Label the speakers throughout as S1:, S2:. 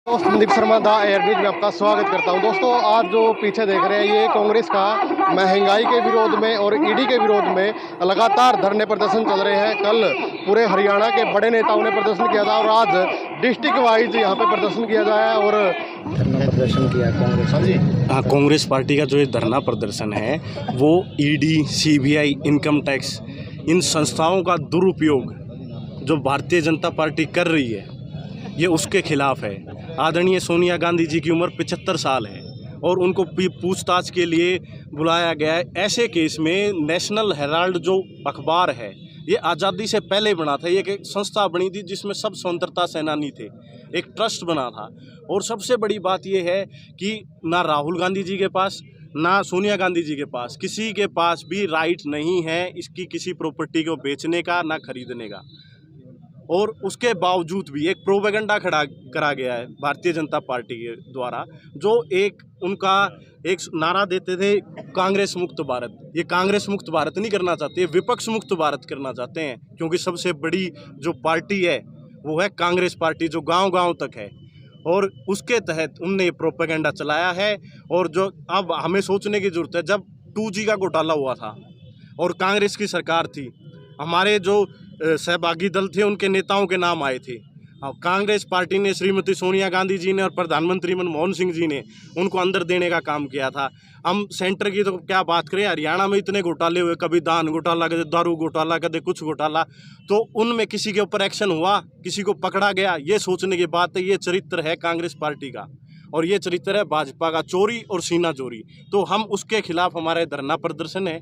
S1: दोस्त संदीप शर्मा दा एयरब्रिज में आपका स्वागत करता हूं। दोस्तों, आज जो पीछे देख रहे हैं ये कांग्रेस का महंगाई के विरोध में और ईडी के विरोध में लगातार धरने प्रदर्शन चल रहे हैं। कल पूरे हरियाणा के बड़े नेताओं ने प्रदर्शन किया था और आज डिस्ट्रिक्ट वाइज यहाँ पे प्रदर्शन किया जाए और
S2: प्रदर्शन किया कांग्रेस।
S1: हाँ जी,
S3: हाँ, कांग्रेस पार्टी का जो ये धरना प्रदर्शन है वो ईडी, सीबीआई, इनकम टैक्स, इन संस्थाओं का दुरुपयोग जो भारतीय जनता पार्टी कर रही है ये उसके खिलाफ है। आदरणीय सोनिया गांधी जी की उम्र 75 साल है और उनको पूछताछ के लिए बुलाया गया है। ऐसे केस में नेशनल हेराल्ड जो अखबार है ये आज़ादी से पहले बना था। ये एक संस्था बनी थी जिसमें सब स्वतंत्रता सेनानी थे, एक ट्रस्ट बना था। और सबसे बड़ी बात ये है कि ना राहुल गांधी जी के पास ना सोनिया गांधी जी के पास किसी के पास भी राइट नहीं है इसकी किसी प्रॉपर्टी को बेचने का ना खरीदने का। और उसके बावजूद भी एक प्रोपेगेंडा खड़ा करा गया है भारतीय जनता पार्टी के द्वारा, जो एक उनका एक नारा देते थे कांग्रेस मुक्त भारत। ये कांग्रेस मुक्त भारत नहीं करना चाहते, ये विपक्ष मुक्त भारत करना चाहते हैं, क्योंकि सबसे बड़ी जो पार्टी है वो है कांग्रेस पार्टी, जो गांव-गांव तक है। और उसके तहत उनने ये प्रोपेगेंडा चलाया है। और जो अब हमें सोचने की ज़रूरत है, जब 2G का घोटाला हुआ था और कांग्रेस की सरकार थी, हमारे जो सहभागी दल थे उनके नेताओं के नाम आए थे। अब कांग्रेस पार्टी ने, श्रीमती सोनिया गांधी जी ने और प्रधानमंत्री मनमोहन सिंह जी ने उनको अंदर देने का काम किया था। हम सेंटर की तो क्या बात करें, हरियाणा में इतने घोटाले हुए, कभी दान घोटाला, कभी दारू घोटाला, कभी कुछ घोटाला, तो उनमें किसी के ऊपर एक्शन हुआ, किसी को पकड़ा गया? ये सोचने की बात है। ये चरित्र है कांग्रेस पार्टी का और ये चरित्र है भाजपा का, चोरी और सीना चोरी। तो हम उसके खिलाफ हमारे धरना प्रदर्शन है।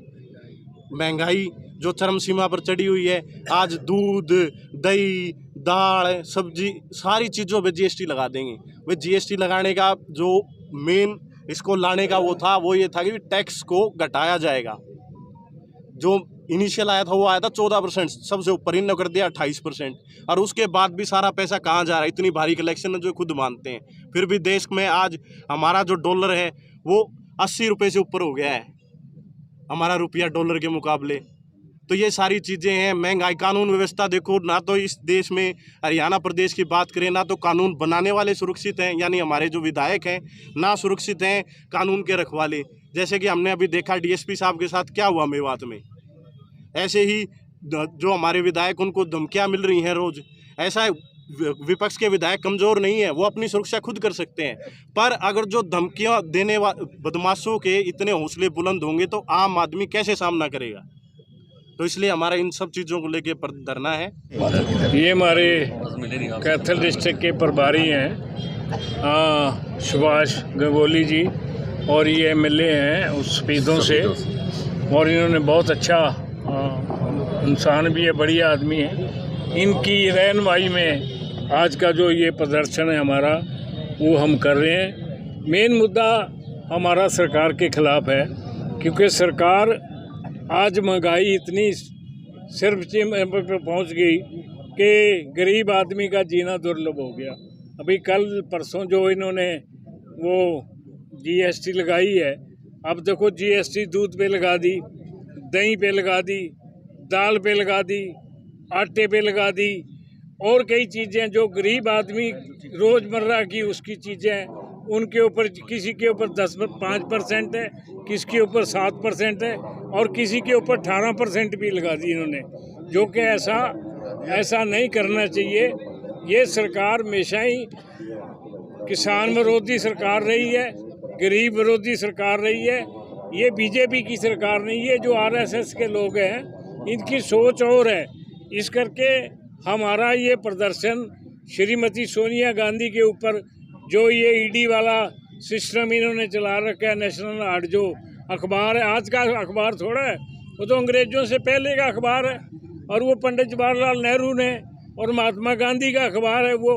S3: महंगाई जो चरम सीमा पर चढ़ी हुई है, आज दूध, दही, दाल, सब्जी, सारी चीज़ों पे जीएसटी लगा देंगे। वे जीएसटी लगाने का जो मेन इसको लाने का वो ये था कि टैक्स को घटाया जाएगा। जो इनिशियल आया था वो आया था 14%, सबसे ऊपर इन्होंने कर दिया 28%। और उसके बाद भी सारा पैसा कहाँ जा रहा है? इतनी भारी कलेक्शन है जो खुद मानते हैं। फिर भी देश में आज हमारा जो डॉलर है वो 80 रुपये से ऊपर हो गया है, हमारा रुपया डॉलर के मुकाबले। तो ये सारी चीज़ें हैं। महंगाई, कानून व्यवस्था देखो, ना तो इस देश में हरियाणा प्रदेश की बात करें, ना तो कानून बनाने वाले सुरक्षित हैं, यानी हमारे जो विधायक हैं, ना सुरक्षित हैं कानून के रखवाले। जैसे कि हमने अभी देखा डीएसपी साहब के साथ क्या हुआ मेवात में। ऐसे ही जो हमारे विधायक, उनको धमकियाँ मिल रही हैं रोज़। ऐसा विपक्ष के विधायक कमज़ोर नहीं है, वो अपनी सुरक्षा खुद कर सकते हैं। पर अगर जो धमकियाँ देने वाले बदमाशों के इतने हौसले बुलंद होंगे तो आम आदमी कैसे सामना करेगा? तो इसलिए हमारा इन सब चीज़ों को लेके धरना है।
S4: ये हमारे कैथल डिस्ट्रिक्ट के प्रभारी हैं सुभाष गंगोली जी, और ये एमएलए हैं उस पीदों से, और इन्होंने बहुत अच्छा इंसान भी है, बढ़िया आदमी है। इनकी रहनुमाई में आज का जो ये प्रदर्शन है हमारा, वो हम कर रहे हैं। मेन मुद्दा हमारा सरकार के खिलाफ है, क्योंकि सरकार आज महंगाई इतनी सिर्फ पर पहुंच गई कि गरीब आदमी का जीना दुर्लभ हो गया। अभी कल परसों जो इन्होंने वो जीएसटी लगाई है, अब देखो जीएसटी दूध पे लगा दी, दही पे लगा दी, दाल पे लगा दी, आटे पे लगा दी, और कई चीज़ें जो गरीब आदमी रोज़मर्रा की उसकी चीज़ें, उनके ऊपर किसी के ऊपर 5% है, किसी के ऊपर 7% है, और किसी के ऊपर 18% भी लगा दी इन्होंने, जो कि ऐसा नहीं करना चाहिए। ये सरकार हमेशा ही किसान विरोधी सरकार रही है, गरीब विरोधी सरकार रही है। ये बीजेपी की सरकार नहीं है। जो आरएसएस के लोग हैं इनकी सोच और है। इस करके हमारा ये प्रदर्शन श्रीमती सोनिया गांधी के ऊपर, जो ये ईडी वाला सिस्टम इन्होंने चला रखा है, नेशनल हेराल्ड जो अखबार है, आज का अखबार थोड़ा है, वो तो अंग्रेजों से पहले का अखबार है, और वो पंडित जवाहरलाल नेहरू ने और महात्मा गांधी का अखबार है। वो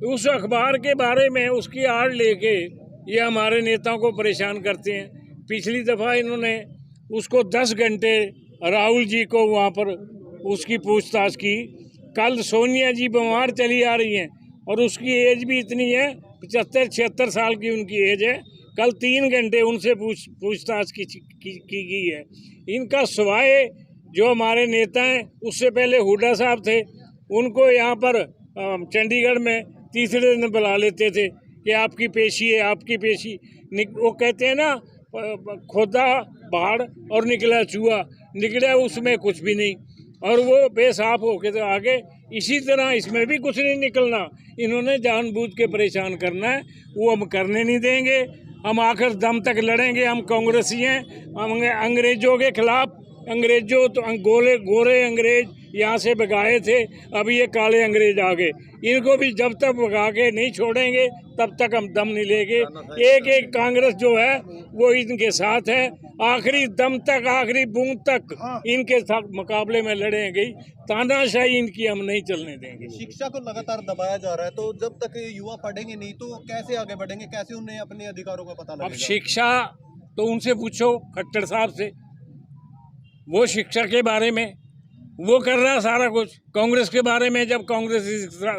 S4: उस अखबार के बारे में उसकी आड़ लेके ये हमारे नेताओं को परेशान करते हैं। पिछली दफ़ा इन्होंने उसको 10 घंटे राहुल जी को वहाँ पर उसकी पूछताछ की। कल सोनिया जी बीमार चली आ रही हैं और उसकी एज भी इतनी है, 75-76 साल की उनकी एज है। कल 3 घंटे उनसे पूछताछ की गई है। इनका सवाए जो हमारे नेता हैं, उससे पहले हुड्डा साहब थे, उनको यहाँ पर चंडीगढ़ में तीसरे दिन बुला लेते थे। कि आपकी पेशी है, आपकी पेशी। वो कहते हैं ना, खोदा पहाड़ और निकला चूहा, निकला उसमें कुछ भी नहीं और वो बेसाफ होके तो आगे। इसी तरह इसमें भी कुछ नहीं निकलना। इन्होंने जानबूझ के परेशान करना है, वो हम करने नहीं देंगे। हम आखिर दम तक लड़ेंगे। हम कांग्रेसी हैं, हम अंग्रेजों के खिलाफ। अंग्रेजों तो गोरे अंग्रेज यहाँ से भगाए थे, अभी ये काले अंग्रेज आ गए। इनको भी जब तक भगा के नहीं छोड़ेंगे तब तक हम दम नहीं लेंगे। एक एक कांग्रेस जो है वो इनके साथ है, आखिरी दम तक, आखिरी बूंद तक इनके साथ मुकाबले में लड़ेंगे। तानाशाही इनकी हम नहीं चलने देंगे।
S1: शिक्षा को लगातार दबाया जा रहा है, तो जब तक युवा पढ़ेंगे नहीं तो कैसे आगे बढ़ेंगे, कैसे उन्हें अपने अधिकारों का पता लगेगा?
S4: अब शिक्षा तो उनसे पूछो, खट्टर साहब से। वो शिक्षा के बारे में वो कर रहा सारा कुछ। कांग्रेस के बारे में, जब कांग्रेस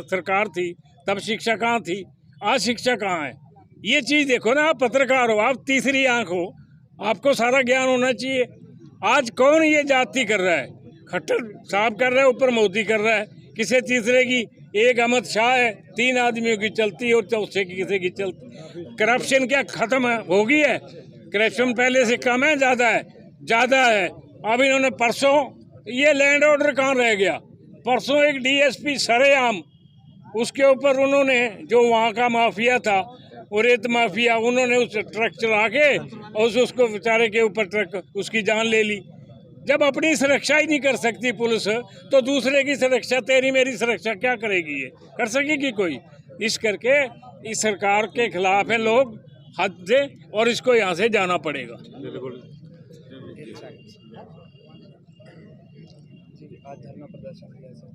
S4: सरकार थी तब शिक्षा कहाँ थी, आज शिक्षा कहाँ है? ये चीज़ देखो ना। आप पत्रकार हो, आप तीसरी आंख हो, आपको सारा ज्ञान होना चाहिए। आज कौन ये जाति कर रहा है? खट्टर साहब कर रहा है, ऊपर मोदी कर रहा है। किसी तीसरे की, एक अमित शाह है, 3 आदमियों की चलती और चौथे की किसी की चलती। करप्शन क्या खत्म हो गई है? करप्शन पहले से कम है, ज़्यादा है? ज़्यादा है। अब इन्होंने परसों, ये लैंड ऑर्डर कहाँ रह गया? परसों एक डीएसपी सरेआम, उसके ऊपर उन्होंने, जो वहाँ का माफिया था, और रेत माफिया, उन्होंने उस ट्रक चला के और उसको बेचारे के ऊपर ट्रक, उसकी जान ले ली। जब अपनी सुरक्षा ही नहीं कर सकती पुलिस, तो दूसरे की सुरक्षा, तेरी मेरी सुरक्षा क्या करेगी? ये कर सकेगी कोई? इस करके इस सरकार के खिलाफ है लोग हद से, और इसको यहाँ से जाना पड़ेगा।
S2: आज धरना प्रदर्शन कैसे?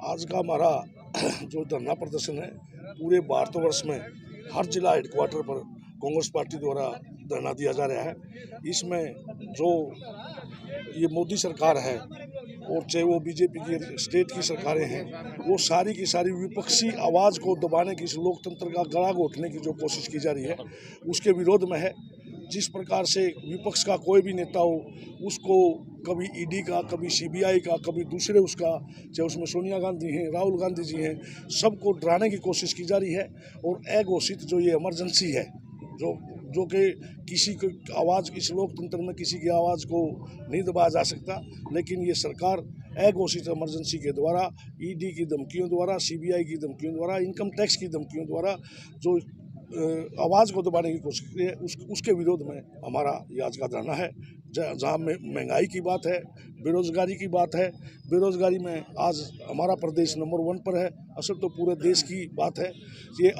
S5: आज का हमारा जो धरना प्रदर्शन है, पूरे भारतवर्ष में हर जिला हेडक्वार्टर पर कांग्रेस पार्टी द्वारा धरना दिया जा रहा है। इसमें जो ये मोदी सरकार है और चाहे वो बीजेपी की स्टेट की सरकारें हैं, वो सारी की सारी विपक्षी आवाज़ को दबाने की, इस लोकतंत्र का गला घोटने की जो कोशिश की जा रही है, उसके विरोध में है। जिस प्रकार से विपक्ष का कोई भी नेता हो, उसको कभी ईडी का, कभी सीबीआई का, कभी दूसरे उसका, चाहे उसमें सोनिया गांधी हैं, राहुल गांधी जी हैं, सबको डराने की कोशिश की जा रही है। और अघोषित जो ये इमरजेंसी है, जो कि किसी की आवाज़, इस लोकतंत्र में किसी की आवाज़ को नहीं दबाया जा सकता, लेकिन ये सरकार अघोषित इमरजेंसी के द्वारा, ईडी की धमकियों द्वारा, सीबीआई की धमकियों द्वारा, इनकम टैक्स की धमकियों द्वारा जो आवाज़ को दबाने की कोशिश की है, उसके विरोध में हमारा ये आज का धरना है। जहाँ महंगाई की बात है, बेरोज़गारी की बात है, बेरोज़गारी में आज हमारा प्रदेश नंबर 1 पर है। असल तो पूरे देश की बात है। ये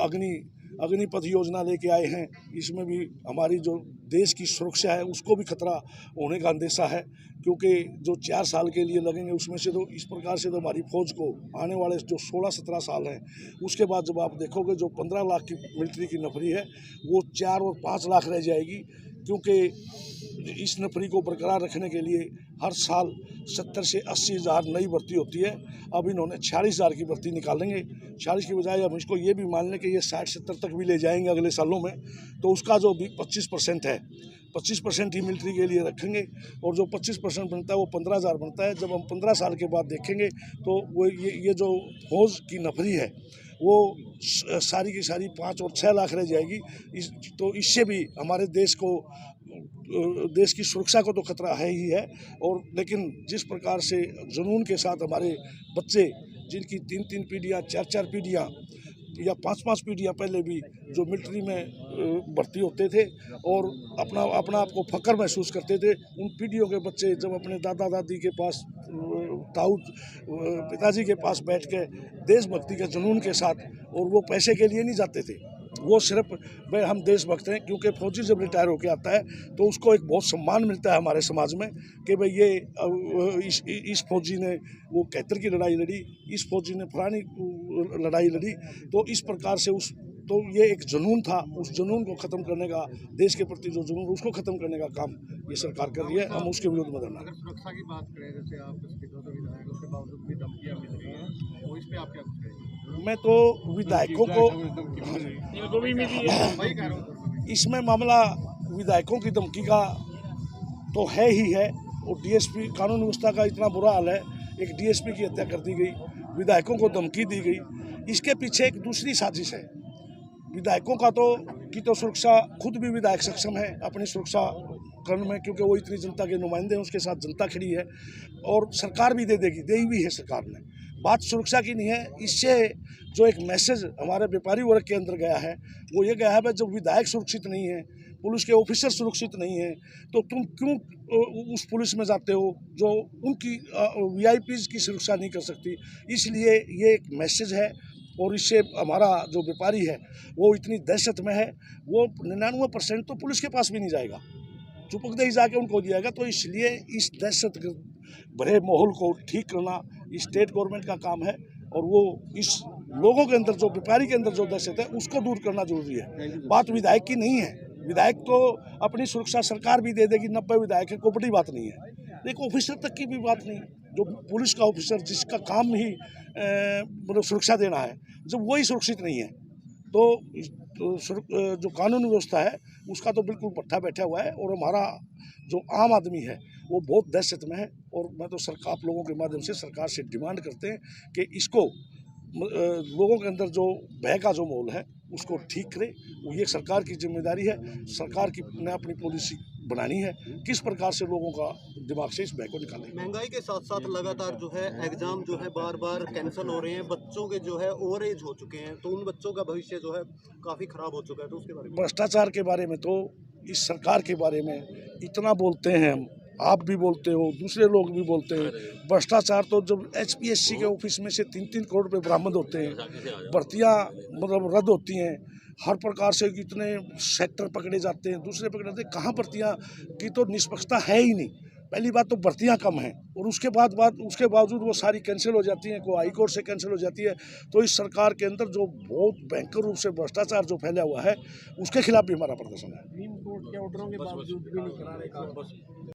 S5: अग्निपथ योजना लेके आए हैं, इसमें भी हमारी जो देश की सुरक्षा है उसको भी खतरा होने का अंदेशा है, क्योंकि जो 4 साल के लिए लगेंगे उसमें से तो इस प्रकार से तो हमारी फौज को आने वाले जो 16-17 साल हैं, उसके बाद जब आप देखोगे जो 15 लाख की मिलिट्री की नफरी है, वो 4 और 5 लाख रह जाएगी। क्योंकि इस नफरी को बरकरार रखने के लिए हर साल 70 से 80 हज़ार नई भर्ती होती है। अब इन्होंने 46 हज़ार की भर्ती निकालेंगे। 40 की बजाय अब इसको ये भी मान लें कि ये 60-70 तक भी ले जाएंगे अगले सालों में, तो उसका जो 25% है, 25% ही मिलिट्री के लिए रखेंगे, और जो 25% बनता है वो 15 हज़ार बनता है। जब हम 15 साल के बाद देखेंगे तो वो ये जो फौज की नफरी है वो सारी की सारी 5 और 6 लाख रह जाएगी। तो इससे भी हमारे देश की सुरक्षा को तो खतरा है ही है। और लेकिन जिस प्रकार से जुनून के साथ हमारे बच्चे, जिनकी 3-3 पीढ़ियाँ, 4-4 पीढ़ियाँ या 5-5 पीढ़ियाँ पहले भी जो मिलिट्री में भर्ती होते थे और अपना आप को फख्र महसूस करते थे, उन पीढ़ियों के बच्चे जब अपने दादा दादी के पास, ताऊ पिताजी के पास बैठ के देशभक्ति के जुनून के साथ, और वो पैसे के लिए नहीं जाते थे, वो सिर्फ भाई हम देशभक्त हैं, क्योंकि फौजी जब रिटायर होकर आता है तो उसको एक बहुत सम्मान मिलता है हमारे समाज में कि भाई ये इस फौजी ने वो 71 की लड़ाई लड़ी, इस फौजी ने फलानी लड़ाई लड़ी। तो इस प्रकार से तो ये एक जुनून था, उस जुनून को ख़त्म करने का, देश के प्रति जो जुनून उसको ख़त्म करने का काम ये सरकार कर रही है। हम उसके विरोध में धरना।
S1: अगर सुरक्षा की बात करें, जैसे आप विधायक, उसके बावजूद भी धमकियाँ मिल रही हैं, तो इस पर आप क्या कहेंगे?
S5: मैं तो विधायकों को
S4: इनको भी मिली है।
S5: इसमें मामला विधायकों की धमकी का तो है ही है, और डीएसपी कानून व्यवस्था का इतना बुरा हाल है, एक डीएसपी की हत्या कर दी गई, विधायकों को धमकी दी गई। इसके पीछे एक दूसरी साजिश है। विधायकों का तो सुरक्षा खुद भी विधायक सक्षम है अपनी सुरक्षा करने में, क्योंकि वो इतनी जनता के नुमाइंदे हैं, उसके साथ जनता खड़ी है और सरकार भी दे देगी, दे भी है सरकार ने। बात सुरक्षा की नहीं है। इससे जो एक मैसेज हमारे व्यापारी वर्ग के अंदर गया है वो ये गया है भाई, जब विधायक सुरक्षित नहीं है, पुलिस के ऑफिसर सुरक्षित नहीं है, तो तुम क्यों उस पुलिस में जाते हो जो उनकी वीआईपीज़ की सुरक्षा नहीं कर सकती। इसलिए ये एक मैसेज है और इससे हमारा जो व्यापारी है वो इतनी दहशत में है, वो 99% तो पुलिस के पास भी नहीं जाएगा, चुपक दे ही जाके उनको दियाएगा। तो इसलिए इस दहशत भरे माहौल को ठीक करना स्टेट गवर्नमेंट का काम है और वो इस लोगों के अंदर जो व्यापारी के अंदर जो दहशत है उसको दूर करना जरूरी है। बात विधायक की नहीं है, विधायक तो अपनी सुरक्षा सरकार भी दे देगी, 90 विधायक है, कोई बड़ी बात नहीं है। एक ऑफिसर तक की भी बात नहीं, जो पुलिस का ऑफिसर जिसका काम ही मतलब सुरक्षा देना है, जब वही सुरक्षित नहीं है तो जो कानून व्यवस्था है उसका तो बिल्कुल पट्टा बैठा हुआ है और हमारा जो आम आदमी है वो बहुत दहशत में है। और मैं तो सरकार, आप लोगों के माध्यम से सरकार से डिमांड करते हैं कि इसको लोगों के अंदर जो भय का जो माहौल है उसको ठीक करे। वो ये सरकार की जिम्मेदारी है, सरकार की ने अपनी पॉलिसी बनानी है, किस प्रकार से लोगों का दिमाग से इस भय को निकालें।
S6: महंगाई के साथ साथ लगातार जो है एग्जाम जो है बार बार कैंसिल हो रहे हैं, बच्चों के जो है ओवर एज हो चुके हैं, तो उन बच्चों का भविष्य जो है काफ़ी खराब हो चुका है, तो उसके बारे में।
S5: भ्रष्टाचार के बारे में तो इस सरकार के बारे में इतना बोलते हैं हम, आप भी बोलते हो, दूसरे लोग भी बोलते हैं। भ्रष्टाचार तो जब HPSC के ऑफिस में से 3-3 करोड़ रुपये बरामद होते हैं, भर्तियाँ मतलब रद्द होती हैं, हर प्रकार से कितने सेक्टर पकड़े जाते हैं, दूसरे पकड़े जाते हैं, कहाँ भर्तियाँ की तो निष्पक्षता है ही नहीं। पहली बात तो भर्तियाँ कम हैं और उसके बावजूद वो सारी कैंसिल हो जाती हैं, कोई हाई कोर्ट से कैंसिल हो जाती है। तो इस सरकार के अंदर जो बहुत भयंकर रूप से भ्रष्टाचार जो फैला हुआ है उसके खिलाफ भी हमारा प्रदर्शन है।